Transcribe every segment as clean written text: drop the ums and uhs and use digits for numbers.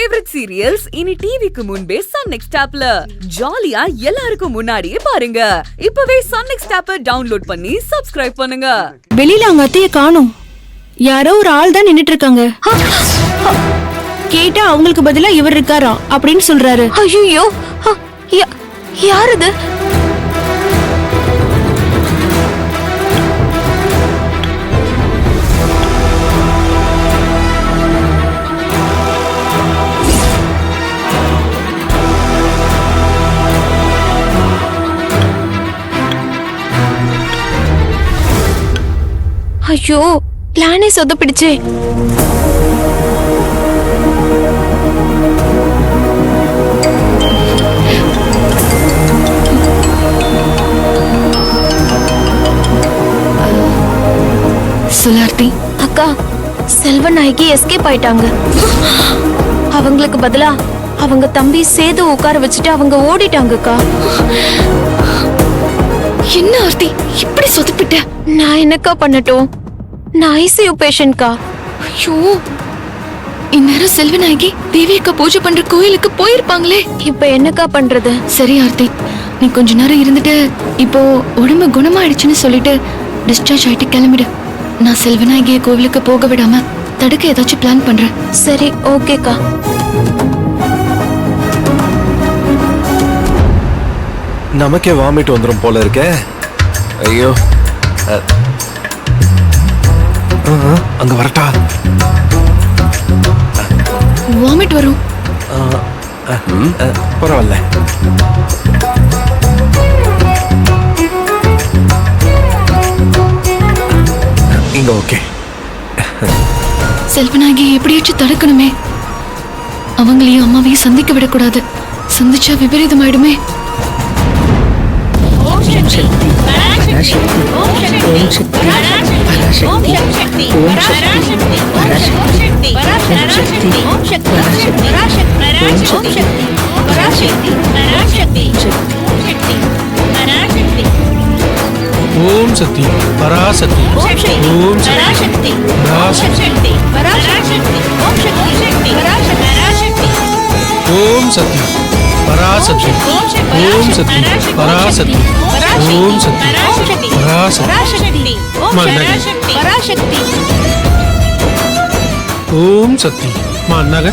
Favourite serials இனி டிவிக்கு முன்பே சன் நெக்ஸ்ட் ஆப்ல ஜாலியா எல்லாருக்கும் முன்னாடியே பாருங்க. இப்பவே சன் நெக்ஸ்ட் ஆப்பை டவுன்லோட் பண்ணி சப்ஸ்கிரைப் பண்ணுங்க. வெளியில அவங்க அத்தைய காணோம். யாரோ ஒரு ஆள் தான் நின்னுட்டு இருக்காங்க. கேட்டா அவங்களுக்கு பதிலா இவர் இருக்காரா அப்படின்னு சொல்றாரு. ஐயோ, யார் இது? ஐயோ, பிளானே சொதப்பிடுச்சே. சுலார்த்தி அக்கா, செல்வநாயகி எஸ்கேப் ஆயிட்டாங்க. அவங்களுக்கு பதிலா அவங்க தம்பி சேது உட்கார வச்சுட்டு அவங்க ஓடிட்டாங்கக்கா. என்ன ஆர்த்தி இப்படி சொதப்பிட்ட? நான் என்னக்கா பண்ணட்டும்? நான் ஐசியூ பேஷண்ட்கா. ஐயோ, இந்நேரம் செல்வநாயகி தேவி அக்கா பூஜை பண்ற கோயிலுக்கு போயிருப்பாங்களே. இப்ப என்னக்கா பண்றது? சரி ஆர்த்தி, நீ கொஞ்ச நேரம் இருந்துட்டு இப்போ உடம்பு குணமாயிடுச்சுன்னு சொல்லிட்டு டிஸ்சார்ஜ் ஆயிட்டு கிளம்பிடு. நான் செல்வநாயகிய கோவிலுக்கு போக விடாம தடுக்க ஏதாச்சும் பிளான் பண்றேன். சரி, ஓகேக்கா. நமக்கே வாமிட் வந்துரும் போல இருக்கே. ஐயோ, அங்க வரட்டா? வாமிட் வரும். பரவாயில்ல. இங்க ஓகே. செல்வநாயகி எப்படியாச்சும் தடுக்கணுமே. அவங்களையும் அம்மாவையும் சந்திக்க விடக்கூடாது. சந்திச்சா விபரீதம் ஆயிடுமே. ஓம் சக்தி பராசக்தி, ஓம் சக்தி பராசக்தி, ஓம் சக்தி பராசக்தி, ஓம் சக்தி பராசக்தி, ஓம் சக்தி பராசக்தி, ஓம் சக்தி மாநக.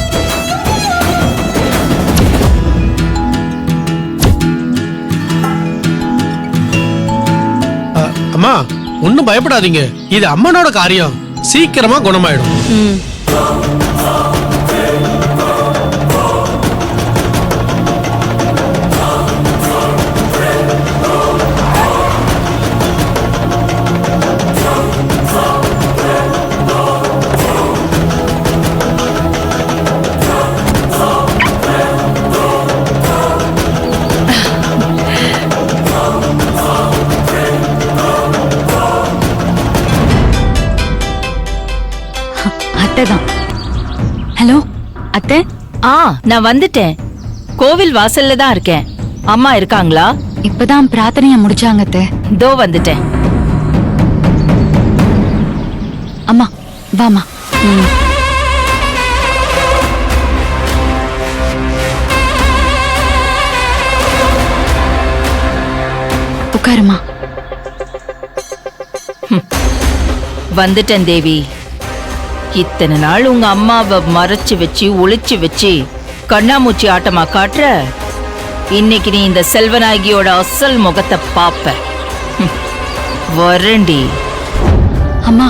அம்மா, ஒன்னும் பயப்படாதீங்க. இது அம்மனோட காரியம். சீக்கிரமா குணமாயிடும். ஹலோ அத்தை. நான் வந்துட்டேன். கோவில் வாசல்ல தான் இருக்கேன். அம்மா இருக்காங்களா? இப்பதான் பிரார்த்தனைய முடிச்சாங்க அத்தை. தோ வந்துட்டேன். அம்மா வாமா. உட்காருமா. வந்துட்டேன் தேவி. இத்தனை நாள் உங்க அம்மாவை மறைச்சு வச்சு ஒளிச்சு வச்சு கண்ணாமூச்சி ஆட்டமா காட்டுற. இன்னைக்கு நீ இந்த செல்வநாயகியோட அசல் முகத்தை பாப்ப. வரண்டி. அம்மா,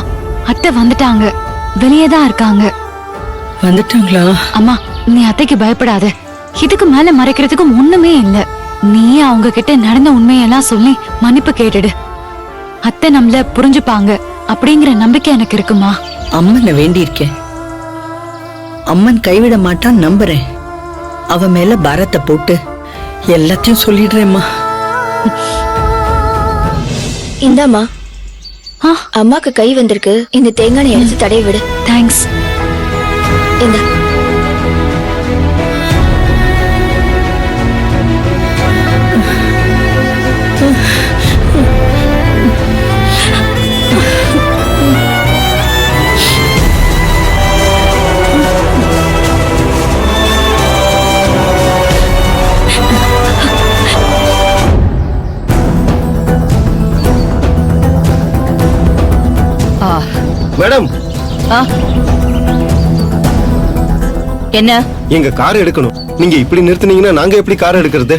அத்தை வந்துட்டாங்க. வெளியேதான் இருக்காங்க. வந்துட்டாங்களா? அம்மா, நீ அத்தைக்கு பயப்படாத. இதுக்கு மேல மறைக்கிறதுக்கு ஒண்ணுமே இல்ல. நீயே அவங்க கிட்ட நடந்த உண்மையெல்லாம் சொல்லி மன்னிப்பு கேட்டுடு. அத்தை நம்மள புரிஞ்சுப்பாங்க அப்படிங்கிற நம்பிக்கை எனக்கு இருக்குமா. அம்மனை வேண்டி இருக்கேன். அம்மன் கைவிட மாட்டான் நம்புறேன். அவ மேல பாரத்தை போட்டு எல்லாத்தையும் சொல்லிடுறேம்மா. இந்தாமா, அம்மாக்கு கை வந்திருக்கு. இந்த தேங்காய் எடுத்து தடைய விடு. தேங்க்ஸ். இந்த என்ன எங்க கார் எடுக்கணும். நீங்க இப்படி நிறுத்துனீங்கன்னா நாங்க எப்படி கார் எடுக்கிறது?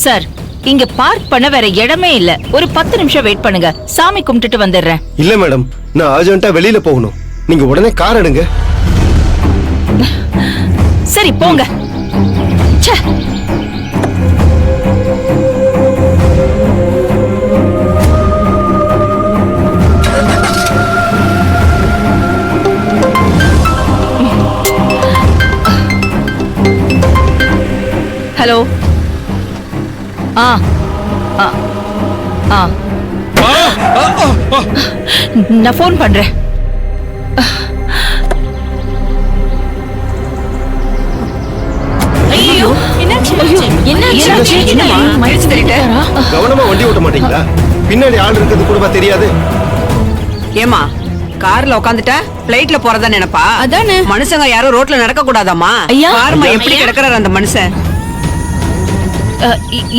சார், இங்க பார்க் பண்ண வேற இடமே இல்ல. ஒரு 10 நிமிஷம் வெயிட் பண்ணுங்க, சாமி கும்பிட்டுட்டு வந்துடுறேன். இல்ல மேடம், நான் அர்ஜென்ட்டா வெளியில போகணும். நீங்க உடனே கார் எடுங்க. சரி போங்க. ச்சே. ஹலோ. ஆ ஆ ஆ நான் ஃபோன் பண்றேன். ஐயோ, என்னாச்சு? கவனமா வண்டி ஓட்ட மாட்டீங்களா? பின்னாடி ஆள் இருக்கிறது கூடவா தெரியாது? ஏமா கார்ல உட்காந்துட்ட பிளைட்ல போறதா நினைப்பா? அதானே. மனுஷங்க யாரும் ரோட்ல நடக்க கூடாதாமா? ஐயா. பாருமா எப்படி கிடக்குறாரு அந்த மனுஷன்.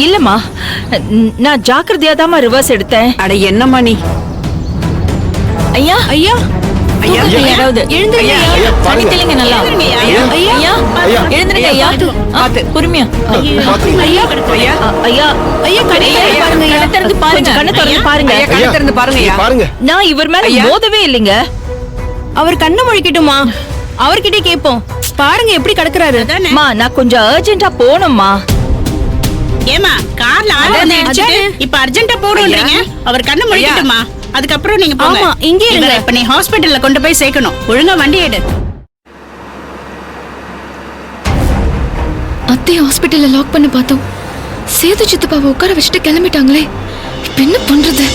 இல்லம்மா, நான் ஜாக்கிரதையா தாமா ரிவர்ஸ் எடுத்தேன். அட என்னம்மா நீ? ஐயா ஐயா ஐயா யாராவது எழுந்துருங்க. ஐயா, பாருங்க. தள்ளிங்க நல்லா. ஐயா. ஐயா ஐயா. எழுந்துருங்க ஐயா. பாத்து. பொறுமையா. பாத்தீங்களா? ஐயா ஐயா ஐயா கண்ணை பாருங்க. கண்ணை திறந்து பாருங்க. கண்ணை திறந்து பாருங்க. ஐயா கண்ணை திறந்து பாருங்க. இங்க பாருங்க. நான் இவர் மேல ஐயா. மோதவே இல்லைங்க. அவர் கண்ணை முழிக்கட்டுமா? அவர்கிட்ட கேப்போம். பாருங்க எப்படி கிடக்குறாரு. அம்மா, நான் கொஞ்சம் அர்ஜென்ட்டா போகணும்மா. ஏமா கார்ல ஆர்டர் அடிச்சிட்டு இப்ப அர்ஜென்ட்டா போடுறீங்க. அவர் கண்ணு முழிக்கட்டுமா, அதுக்கப்புறம் நீங்க போங்க. ஆமா, இங்கே இருங்க. இவரை இப்ப நீ ஹாஸ்பிடல்ல கொண்டு போய் சேர்க்கணும். ஒழுங்கா வண்டி எடு. அத்தை ஹாஸ்பிட்டல்ல லாக் பண்ணி பார்த்தோம். சேது சித்தப்பாவை உட்கார வச்சுட்டு கிளம்பிட்டாங்களே. இப்ப என்ன பண்றது?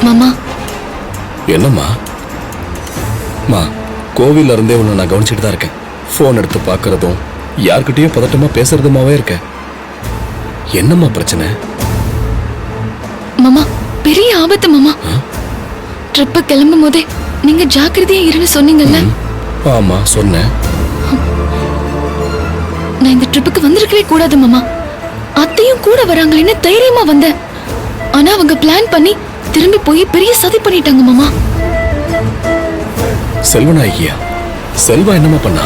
மாமா. என்னம்மா? மா, கோவில்ல இருந்தே உன்னை நான் கவனிச்சுட்டு தான் இருக்கேன். போன் எடுத்து பார்க்கறதும் யார்கிட்டயும் பதட்டமா பேசுறதுமாவே இருக்கேன். என்னம்மா பிரச்சனை? மாமா, பெரிய ஆபத்து மாமா. ட்ரிப்பு கிளம்பும் போதே நீங்க ஜாக்கிரதையா இருன்னு சொன்னீங்கல்ல. ஆமா சொன்னேன். நான் இந்த ட்ரிப்புக்கு வந்திருக்கவே கூடாது மாமா. அத்தையும் கூட வராங்களேன்னு தைரியமா வந்தேன். ஆனா அவங்க பிளான் பண்ணி திரும்பி போய் பெரிய சதி பண்ணிட்டாங்க மாமா. செல்வநாயகியா? செல்வா என்னம்மா பண்ணா?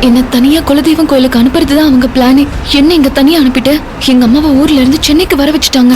என்ன தனியா குலதெய்வம் கோயிலுக்கு அனுப்புறதுதான் அவங்க பிளானே. என்ன இங்க தனியா அனுப்பிட்டு எங்க அம்மாவை ஊர்ல இருந்து சென்னைக்கு வர வச்சுட்டாங்க.